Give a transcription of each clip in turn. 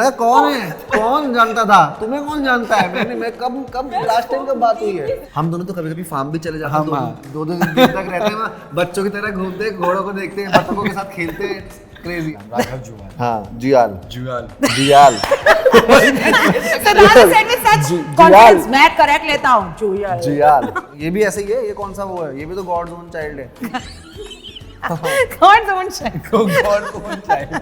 मैंने कौन जानता था, तुम्हें कौन जानता है? मैं कब लास्ट टाइम कब बात हुई है? हम दोनों तो कभी कभी फार्म भी चले जाते हैं, दो दिन तक रहते हैं वहाँ, बच्चों की तरह घूमते, घोड़ों को देखते हैं, बच्चों के साथ खेलते हैं, क्रेजी। राघव जुआल। हाँ, जुआल। मैं करेक्ट लेता हूँ, जुआल। ये भी ऐसे ही है, ये कौन सा वो है? ये भी तो गॉड्स ओन चाइल्ड है। God's own child.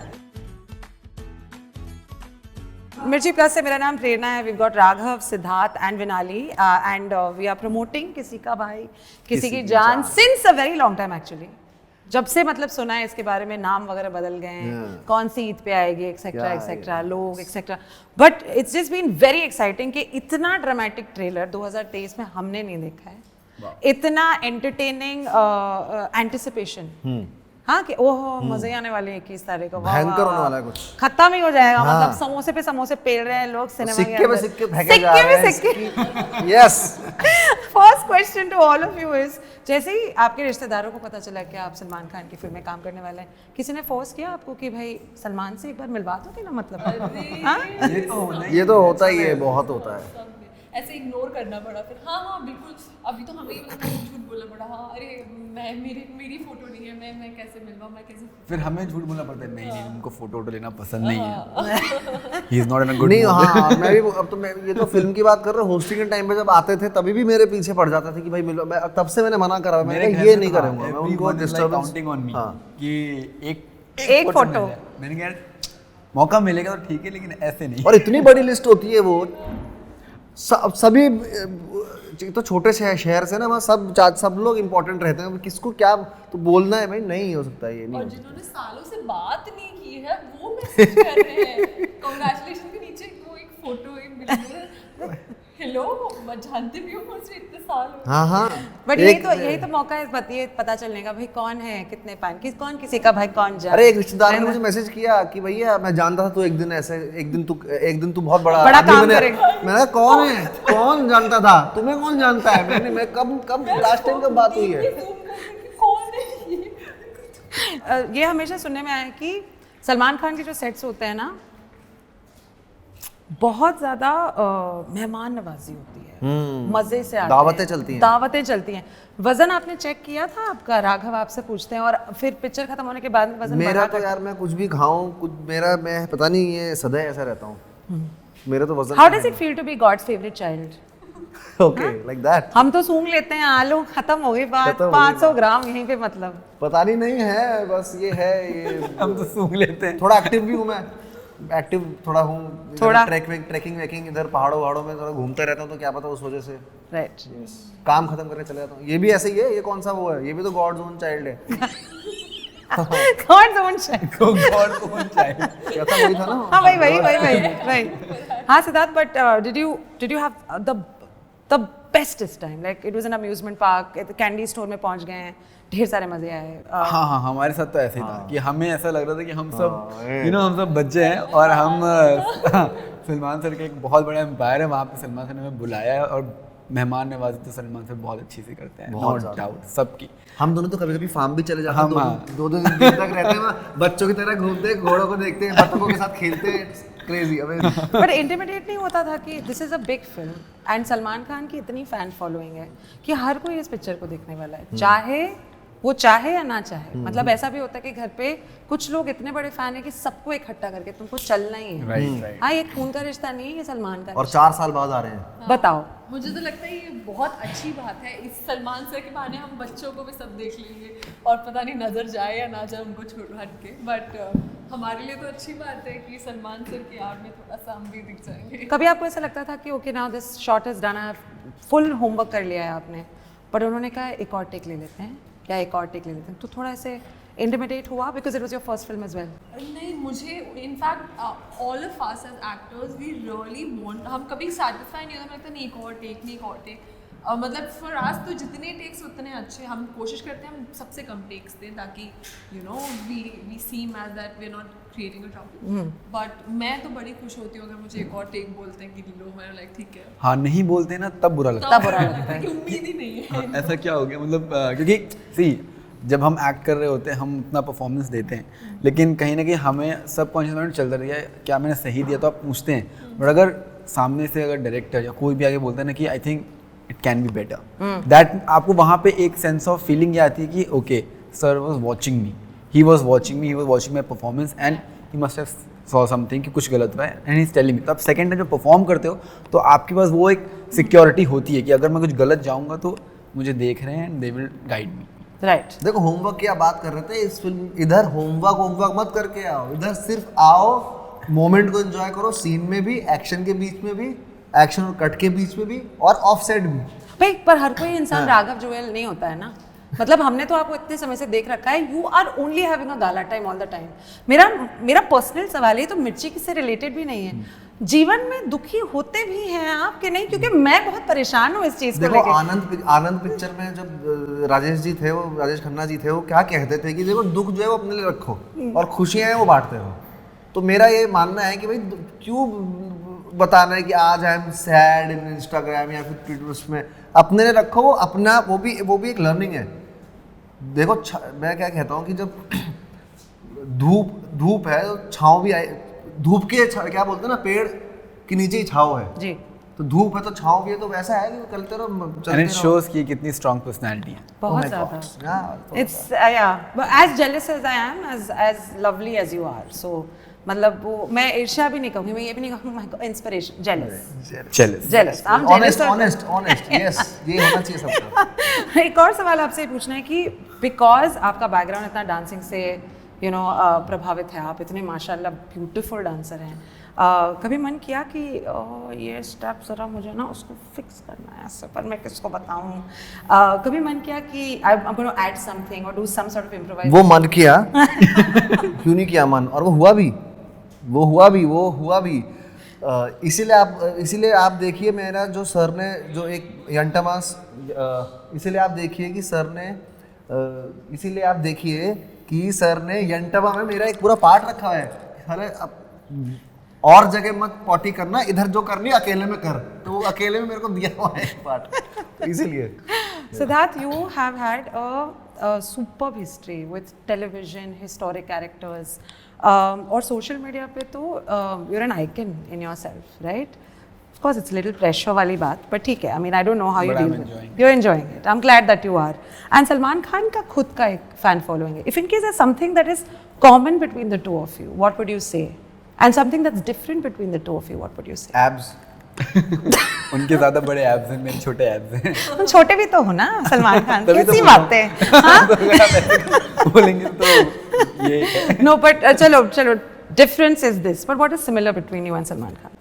Mirchi plus से मेरा नाम प्रेरणा है। We got Raghav, Siddharth and Vinali and we are promoting Kisi Ka Bhai Kisi Ki Jaan since a very long time actually. जब से मतलब सुना है इसके बारे में, नाम वगैरह बदल गए हैं, कौन सी ईद पे आएगी एक्सेट्रा एक्सेट्रा, लोग etcetera, but it's just been very exciting कि इतना ड्रामेटिक ट्रेलर 2023 में हमने नहीं देखा है, इतना एंटरटेनिंग एंटिसिपेशन। हाँ कि ओह मजे आने वाले 21 तारीख को, भयंकर होने वाला है कुछ, खत्म ही हो जाएगा। मतलब समोसे पे समोसे पेल रहे हैं लोग सिनेमा के सिक्के पे सिक्के फेंके जा रहे हैं। Yes. First question to all of you is, जैसे ही आपके रिश्तेदारों को पता चला कि आप सलमान खान की फिल्म में काम करने वाले हैं, किसी ने फोर्स किया आपको कि भाई सलमान से एक बार मिलवा दोगे ना? मतलब ये तो होता ही है, बहुत होता है। ऐसे इग्नोर करना पड़ा फिर। हाँ बिल्कुल, अभी तो हमें झूठ बोलना पड़ा। हाँ अरे मैं मेरी फोटो नहीं है, मैं कैसे मिलवा, मैं कैसे, फिर हमें झूठ बोलना पड़ता है। नहीं उनको फोटो लेना पसंद नहीं है। He is not in a good नहीं, mood. हाँ मैं भी अब तो मैं ये तो फिल्म की बात कर रहा हूँ। होस्टिंग के टाइम पे जब आते थे तभी भी मेरे पीछे पड़ जाता था कि भाई मिलो। मैं तब से मैंने मना करा, मैंने ये नहीं करूँगा मैं उनको डिस्टर्बेंस। काउंटिंग ऑन मी कि एक फोटो। मैंने कहा मौका मिलेगा तो ठीक है, लेकिन ऐसे नहीं। और इतनी बड़ी लिस्ट होती है वो, सभी तो छोटे शहर से ना, वहाँ सब लोग इम्पोर्टेंट रहते हैं। किसको क्या तो बोलना है भाई, नहीं हो सकता ये नहीं। और जिन्होंने सालों से बात नहीं की है वो मैसेज कर रहे हैं कांग्रेचुलेशन के नीचे, वो एक फोटो एक हेलो, मैं जानते भी हूँ मुझसे इतने साल हो। हाँ बट यही तो मौका है पता चलने का भाई कौन है, कितने पान, कौन किसी का भाई कौन जाने। अरे एक रिश्तेदार ने मुझे मैसेज किया कि भैया मैं जानता था तू एक दिन तू बहुत बड़ा काम करेगा। मैंने कौन जानता था, तुम्हें कौन जानता है? मैं कब लास्ट टाइम कब बात हुई है? कौन है ये? ये हमेशा सुनने में आया है कि सलमान खान के जो सेट्स होते हैं ना, बहुत ज्यादा मेहमान नवाजी होती है, मजे से आते हैं, दावतें चलती हैं। वजन आपने चेक किया था आपका? राघव आपसे पूछते हैं, और फिर पिक्चर खत्म होने के बाद वजन मेरा तो यार, मैं कुछ भी खाऊं, कुछ मैं पता नहीं, ये सदा ऐसा रहता हूँ। मेरा तो वजन। How does it feel to be God's favourite child? Okay, like that. हम तो सूंघ लेते हैं, आलू खत्म हो गई बात, 500 ग्राम यहीं पे, मतलब पता नहीं है, बस ये है ये। हम तो सूंघ लेते हैं। थोड़ा एक्टिव भी हूँ मैं, एक्टिव थोड़ा हूँ, थोड़ा ट्रैकिंग इधर पहाड़ों में थोड़ा घूमता रहता हूँ, तो क्या पता उस वजह से राइट काम खत्म करके चले जाता हूँ। ये भी ऐसे ही है, ये कौन सा वो है? ये भी तो गॉड्स ओन चाइल्ड है। God's own child. क्या था, वही था ना? हाँ वही। हाँ Siddharth, but did you have the bestest time? Like it was an amusement park, candy store में पहुंच गए हैं, ढेर सारे मजे आए। हाँ हमारे साथ तो ऐसे ही था कि हमें ऐसा लग रहा था कि हम सब हम सब बच्चे हैं, और हम सलमान सर के एक बहुत बड़ा एम्पायर है, वहाँ पे सलमान सर ने हमें बुलाया है, और मेहमान नवाजी तो सलमान सर बहुत अच्छी से करते हैं, नो डाउट सबकी। हम दोनों तो कभी कभी फार्म भी चले जाते हैं, दो दिन तक रहते हैं वहाँ, बच्चों की तरह घूमते, घोड़ों को देखते हैं, बच्चों के साथ खेलते हैं, क्रेजी। बट इंटिमिडेट नहीं होता था कि this is a big film and Salman Khan की इतनी फैन फॉलोइंग है कि हर कोई इस पिक्चर को देखने वाला है, चाहे वो चाहे या ना चाहे। मतलब ऐसा भी होता है कि घर पे कुछ लोग इतने बड़े फैन है कि सबको इकट्ठा करके तुमको चलना ही है। राइट। हाँ, ये खून का रिश्ता नहीं है, ये सलमान का। और 4 साल बाद आ रहे हैं। बताओ। मुझे तो लगता है ये बहुत अच्छी बात है, इस सलमान सर के बहाने हम बच्चों को भी सब देख लेंगे, और पता नहीं नजर जाए या ना जाए उनको छोड़ हट के, बट हमारे लिए तो अच्छी बात है कि सलमान सर की आड़ में थोड़ा सा हम भी दिख जाएंगे। कभी आपको ऐसा लगता था कि okay now this shot is done, I have full homework कर लिया है आपने, पर उन्होंने कहा एक और टेक ले लेते हैं, या एक और टेक ले लेते हैं, तो थोड़ा ऐसे इंटिमिडेट हुआ because it was your first film as well? नहीं, मुझे in fact all of us as actors we really want, हम कभी सेटिस्फाई नहीं होता, लगता नहीं एक और टेक। मतलब फॉर अस तो जितने टेक्स उतने अच्छे, हम कोशिश करते हैं हम सबसे कम टेक्स दें, ताकि we seem as that we are not creating a trouble. But मैं तो बड़ी खुश होती हूँ अगर मुझे एक और टेक बोलते हैं कि लो, मैं लाइक ठीक है। हाँ, नहीं बोलते ना तब बुरा लगता है, उम्मीद ही नहीं है। ऐसा क्या हो गया, मतलब क्योंकि सी जब हम एक्ट कर रहे होते हैं हम अपना परफॉर्मेंस देते हैं, लेकिन कहीं ना कहीं हमें सबकॉन्शियस माइंड चलता रहता है क्या मैंने सही दिया, तो आप पूछते हैं। बट अगर सामने से अगर डायरेक्टर या कोई भी आगे बोलता है ना कि I think it can be better, that आपको वहाँ पे एक सेंस ऑफ फीलिंग ये आती है कि okay sir was watching me, he was watching me, he was watching my performance and he must have saw something कि कुछ गलत हुआ है and he is telling me. तो आप सेकंड टाइम जब परफॉर्म करते हो तो आपके पास वो एक सिक्योरिटी होती है कि अगर मैं कुछ गलत जाऊँगा तो मुझे देख रहे हैं and they will guide me. Right. देखो होमवर्क की आप बात कर रहे थे, इस फिल्म इधर होमवर्क मत करके आओ, इधर सिर्फ आओ, मोमेंट को एंजॉय करो, सीन में भी, एक्शन के बीच में भी, एक्शन और कट के बीच में भी, और ऑफ साइड भी। भाई पर हर कोई इंसान राघव जुएल नहीं होता है ना, मतलब हमने तो आपको इतने समय से देख रखा है, you are only having a gala time all the time. मेरा पर्सनल सवाल है, तो मिर्ची से रिलेटेड भी नहीं है, जीवन में दुखी होते भी हैं आप कि नहीं? क्योंकि मैं बहुत परेशान हूँ इस चीज को देखो लेके। आनंद पिक्चर में जब राजेश जी थे, वो राजेश खन्ना जी थे, वो क्या कहते थे कि देखो दुख जो है वो अपने लिए रखो और खुशियां हैं वो बांटते रहो। तो मेरा ये मानना है कि भाई क्यों बताना है कि आज I am sad in Instagram या फिर ट्विटर, उसमें अपने लिए रखो, वो अपना वो भी एक लर्निंग है। देखो मैं क्या कहता हूँ कि जब धूप है तो छाँव भी आए, धूप के क्या बोलते हैं ना, पेड़ के नीचे ही छाँव है जी, तो धूप है तो छाँव भी है, तो वैसा है कि चलते रहो, एंड इट शोज कि कितनी स्ट्रांग पर्सनालिटी है। बहुत ज्यादा। It's as jealous as I am, as lovely as you are. So मतलब वो मैं ईर्ष्या भी नहीं कहूँगी, मैं ये भी नहीं कहूँगी इंस्पिरेशन, जेलस। ऑनेस्ट यस, ये होना चाहिए सबको। एक और सवाल आपसे पूछना है कि बिकॉज आपका बैकग्राउंड इतना डांसिंग से प्रभावित है, आप इतने माशाल्लाह ब्यूटीफुल डांसर हैं, कभी मन किया कि ये स्टेप ज़रा मुझे ना उसको फिक्स करना है ऐसे, पर मैं किसको बताऊँ? कभी मन किया कि I am going to add something और do some sort of improvise? वो मन किया क्यों नहीं किया मन, और वो हुआ भी। इसीलिए आप देखिए मेरा जो सर ने जो एक यंटमास, इसीलिए आप देखिए कि सर ने यंटमा में मेरा एक पूरा पार्ट रखा है, अरे और जगह मत पॉटी करना, इधर जो करनी अकेले में कर, तो वो अकेले में मेरे को दिया हुआ है एक पार्ट, तो इसीलिए। Siddharth, you have had a superb history with television, historic characters, और social media पे तो you're an icon in yourself, right? Of course, it's a little pressure वाली बात, but ठीक है. I mean, I don't know how you deal with it. You're enjoying it. I'm glad that you are. And Salman Khan का खुद का एक fan following है. If in case there's something that is common between the two of you, what would you say? And something that's different between the two of you, what would you say? Abs. उनके ज़्यादा बड़े abs हैं, मेरे छोटे abs हैं। तुम छोटे भी तो हो ना सलमान खान, कैसी बातें बोलेंगे तो ये। No, but चलो difference is this, but what is similar between you and Salman Khan?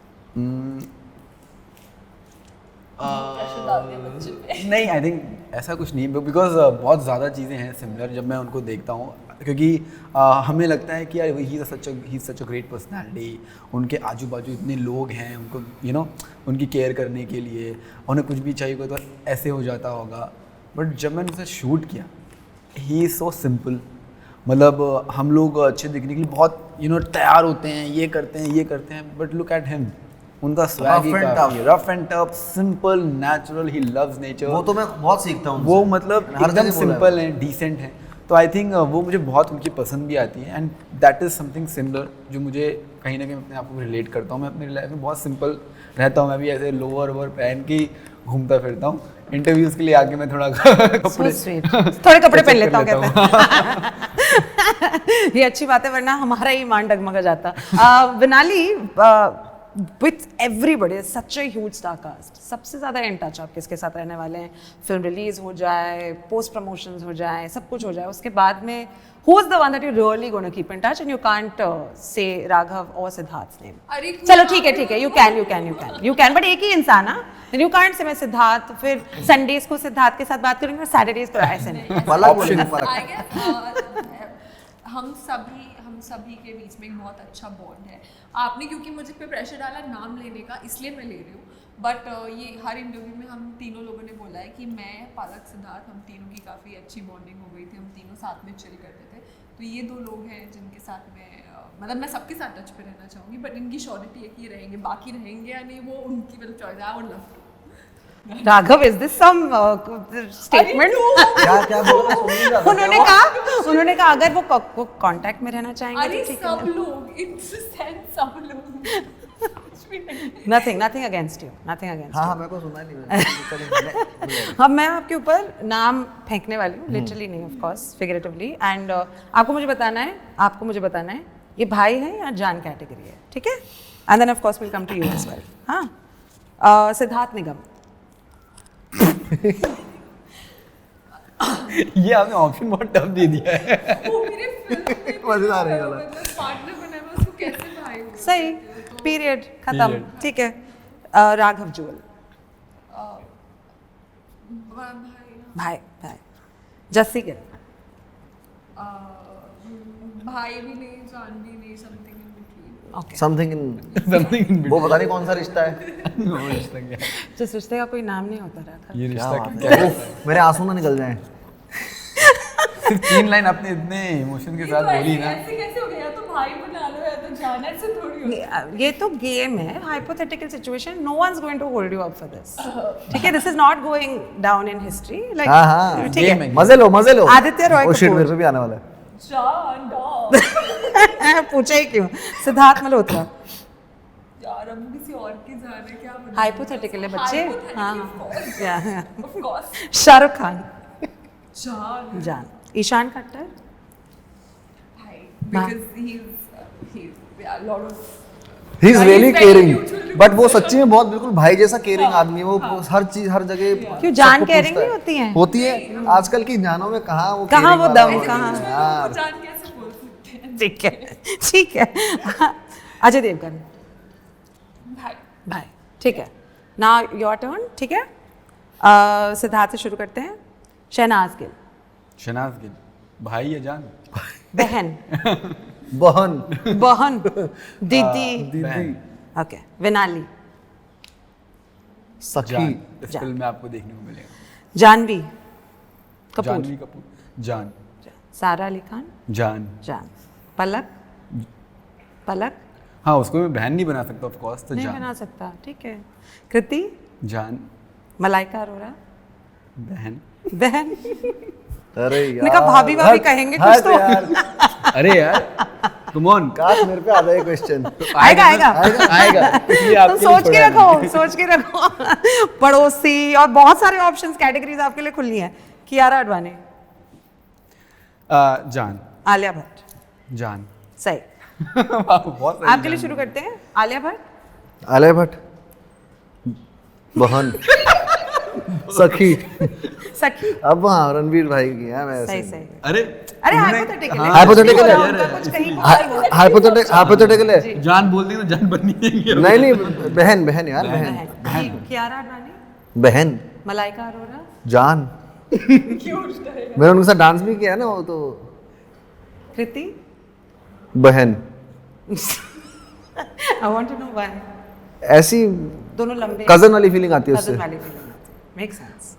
नहीं, आई थिंक ऐसा कुछ नहीं, बिकॉज बहुत ज़्यादा चीज़ें हैं सिमिलर जब मैं उनको देखता हूँ, क्योंकि हमें लगता है कि यार ही सच अ ग्रेट पर्सनालिटी, उनके आजू बाजू इतने लोग हैं, उनको उनकी केयर करने के लिए, उन्हें कुछ भी चाहिए होगा तो ऐसे हो जाता होगा। बट जब मैंने उसे शूट किया, ही इज़ सो सिंपल, मतलब हम लोग अच्छे दिखने के लिए बहुत तैयार होते हैं, ये करते हैं, बट लुक एट हिम, उनका स्वैग ही काफी rough and tough, simple, natural, he loves nature. वो तो मैं बहुत सीखता हूँ, वो मतलब एकदम सिंपल है, डिसेंट है, तो आई थिंक वो मुझे बहुत उनकी पसंद भी आती है, and that is something similar जो मुझे कहीं ना कहीं अपने आप को रिलेट करता हूँ। मैं अपनी लाइफ में बहुत सिंपल रहता हूँ, मैं भी ऐसे लोअर वोअर पहन के घूमता फिरता हूँ, इंटरव्यूज़ के लिए आके मैं थोड़ा कपड़े थोड़े कपड़े पहन लेता हूँ कहते हैं। ये अच्छी बात है, वरना हमारा ही मान डगमगा जाता। Vinali, with everybody, such a huge star cast, सबसे ज़्यादा इन टच आप किसके साथ रहने वाले हैं? फिल्म रिलीज हो जाए, पोस्ट प्रमोशंस हो जाए, सब कुछ हो जाए, उसके बाद में who is the one that you really going to keep in touch and you can't say Raghav or Siddharth's name? चलो ठीक है, you can, but एक ही इंसान है, then you can't say मैं सिद्धार्थ, फिर संडेज को सिद्धार्थ के साथ बात करेंगे, सैटरडेज को ऐसे नहीं। हम सभी के बीच में एक बहुत अच्छा बॉन्ड है। आपने क्योंकि मुझे पे प्रेशर डाला नाम लेने का, इसलिए मैं ले रही हूँ, बट ये हर इंटरव्यू में हम तीनों लोगों ने बोला है कि मैं, पालक, सिद्धार्थ, हम तीनों की काफ़ी अच्छी बॉन्डिंग हो गई थी, हम तीनों साथ में चिल करते थे। तो ये दो लोग हैं जिनके साथ मैं मतलब मैं सबके साथ टच पे रहना चाहूँगी, बट इनकी श्योरिटी है कि ये रहेंगे, बाकी रहेंगे या नहीं वो उनकी मतलब चॉइस है। I would love to. Raghav, is this some statement? क्या क्या बोला सुन नहीं रहा था। उन्होंने कहा अगर वो कांटेक्ट में रहना चाहेंगे अरे तो ठीक सब है। लोग इन सेंस सब लोग Nothing against you, nothing against हाँ you. हाँ मेरे को सुना नहीं अब मैं आपके ऊपर नाम फेंकने वाली हूँ, लिटरली नहीं, ऑफ कोर्स फिगरेटिवली, एंड आपको मुझे बताना है ये भाई है या जान कैटेगरी है, ठीक है? And then of course will come to you as well. हाँ, सिद्धार्थ निगम। ये आपने ऑप्शन बहुत टफ दे दिया है। वो मेरे फिल्म में मजेदार है वाला। मतलब पार्टनर बना है, उसको कैसे भाई बोलते सही, हैं? पीरियड, खत्म, Period. ठीक है। राघव जुअल। भाई जस्सी गिल। भाई भी नहीं, जान भी नहीं, something in between. Okay, something in Something वो पता नहीं कौन सा रिश्ता है। वो रिश्ता क्या है? जिस रिश्ते का कोई नाम नहीं होता राघव। ये क्या रिश्ता बात क्या है। है? उफ, मेरे आंसू ना निकल जाएं। सिर्फ 3 लाइन आपने इतने इमोशन के साथ बोली ना। ऐसे कैसे हो गया? या तो भाई बना लो या तो जान, ऐसे थोड़ी होता है। ये तो गेम है, hypothetical situation, no one is going to hold you up for this, ठीक है? This is not going down in history, like हाँ हाँ ठीक game है। है। मजे लो आदित्य रॉय ओ शिट कपूर। मेरे पे भी आने वाला है। जान डॉग पूछा ही क्यों? सिद्धार्थ मल्होत्रा। यार अब किसी और की जान है, क्या बना? हाइपोथेटिकल है बच्चे। हाँ, ऑफ कोर्स शाहरुख खान। जान जान। ईशान खट्टर। भाई, because he's a lot of he is He's really very caring mutually but वो सच्ची में बहुत बिल्कुल भाई जैसा केयरिंग आदमी है। वो हर चीज हर जगह क्यों जान सबको caring पूछता है। नहीं होती हैं? होती है आजकल की जानों में कहाँ वो कहाँ caring वो वाला दम, है कहाँ? यार। जान कैसे बोल सकते हैं? ठीक है। अजय देवगन। भाई भाई, ठीक है। नाउ योर टर्न, ठीक है? सिद्धार्थ से शुरू करते हैं। शहनाज गिल। शनाज गिल। भाई या जान? बहन। बहन दीदी। दीदी ओके, विनाली। सखी जान। इस जान। फिल्म में आपको देखने को मिलेगा। जानवी कपूर। जानवी कपूर। जान। सारा अली खान। जान। जान। पलक हाँ, उसको मैं बहन नहीं बना सकता ऑफ कोर्स, तो नहीं जान। बना सकता, ठीक है। कृति। जान। मलाइका अरोरा। बहन। बहन। अरे यार मैंने कहा भाभी भाभी कहेंगे कुछ तो। यार अरे यार, कम ऑन। काश मेरे पे आ जाए क्वेश्चन। आएगा। आएगा। इसलिए तो आपके लिए सोच के छोड़ा रखो, सोच के रखो। पड़ोसी और बहुत सारे ऑप्शंस, कैटेगरीज आपके लिए खुली हैं। कियारा आडवाणी। मैंने। जान। आलिया भट्ट। जान। सही। बहुत सारी आपके लिए जान। शुरू करते हैं। आलिया भट्ट। आलिया भट्ट बहन सखी। सखी। अब हाँ रणवीर भाई की है मैं सही ऐसे सही। अरे अरे उन्होंने- हाइपोथेटिकल हाँ, Hypothetical है। उनका कुछ कहीं बहुत- हाइपोथेटिकल है। जान बोल दी तो जान बननी है। नहीं बहन यार बहन बहन। कियारा आडवाणी। बहन मलाइका अरोरा। जान मैंने उनके साथ डांस भी किया है ना वो तो। कृति। बहन I want to know why. ऐसी दोनों लंबे। कजन वाली फीलिंग आती है कजन उससे। वाली फीलिंग मेक सेंस।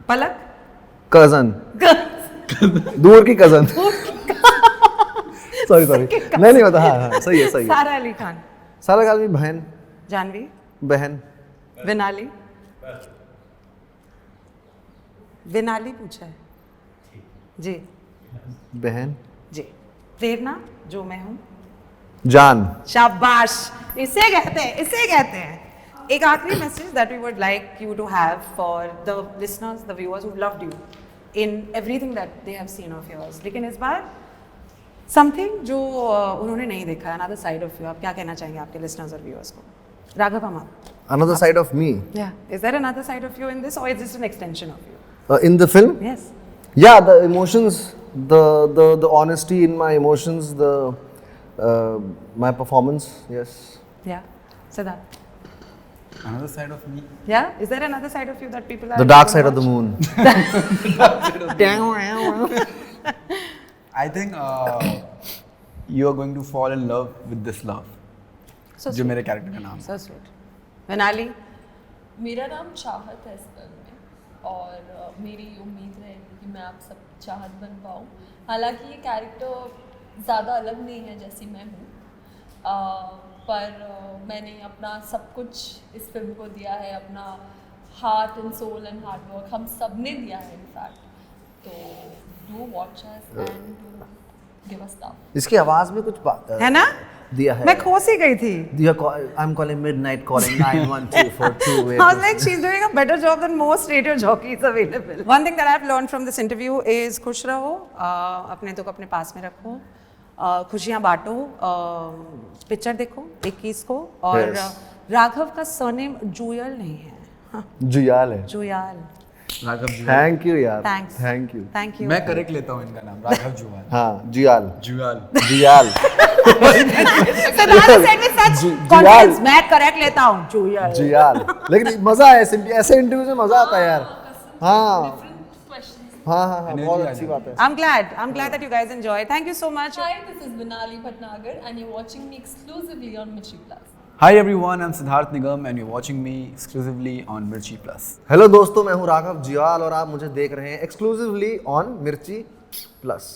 पलक। कजन दूर की कजन सॉरी नहीं पता। हाँ सही है सारा अली खान। सारा आदमी बहन जानवी। बहन विनाली। विनाली पूछा है जी। बहन जी। प्रेरणा, जो मैं हूँ। जान शाबाश, इसे कहते हैं। एक आखिरी message that we would like you to have for the listeners, the viewers who loved you in everything that they have seen of yours, लेकिन इस बार समथिंग जो उन्होंने नहीं देखा है, अनदर साइड ऑफ यू। आप क्या कहना चाहेंगे आपके लिसनर्स और व्यूअर्स को? राघव अमर। another side of me Yeah, is there another side of you in this, or is this an extension of you? in the film. Yes. Yeah, the emotions, the honesty in my emotions, my performance. Yes. Yeah. Siddharth. Another side of me. Yeah. Is there another side of you that people are? The dark side of the moon. I think you are going to fall in love with this love. So जो sweet. मेरे character का नाम है। So sweet. Vinali. मेरा नाम चाहत है इस फिल्म में, और मेरी उम्मीद रहेगी कि मैं आप सब चाहत बन पाऊँ। हालांकि ये कैरेक्टर ज़्यादा अलग नहीं है जैसी मैं हूँ, पर मैंने अपना सब कुछ इस फिल्म को दिया है, अपना heart and soul and hard work हम सब ने दिया है इनफैक्ट। तो do watch us and do give us love. इसकी आवाज में कुछ बात है ना, दिया है। मैं खोस ही गई थी। I'm calling midnight calling 91242. I was like, she's doing a better job than most radio jockeys available. One thing that I've learned from this interview is खुश रहो, अपने दुख अपने पास में रखो, खुशियाँ बांटो, पिक्चर देखो 21 को, और राघव का सरनेम जुयल नहीं है, जुयाल है। जुयाल। राघव जुआल। थैंक यू यार, Thanks. Thank you. Thank you. मैं करेक्ट लेता हूँ इनका नाम, राघव जुआल। हाँ Juyal, Jual. Juyal. Siddharth said with such confidence, मैं करेक्ट लेता हूँ, जुयाल। जुयाल। लेकिन मजा है ऐसे इंटरव्यू में, मजा आता है यार। हाँ हाँ, बहुत अच्छी बात है। I'm glad that you guys enjoy. Thank you so much. Hi, this is Vinali Bhatnagar and you're watching me exclusively on Mirchi Plus. Hi everyone, I'm Siddharth Nigam and you're watching me exclusively on Mirchi Plus. Hello दोस्तों, मैं हूँ राघव जुयाल और आप मुझे देख रहे हैं exclusively on मिर्ची प्लस।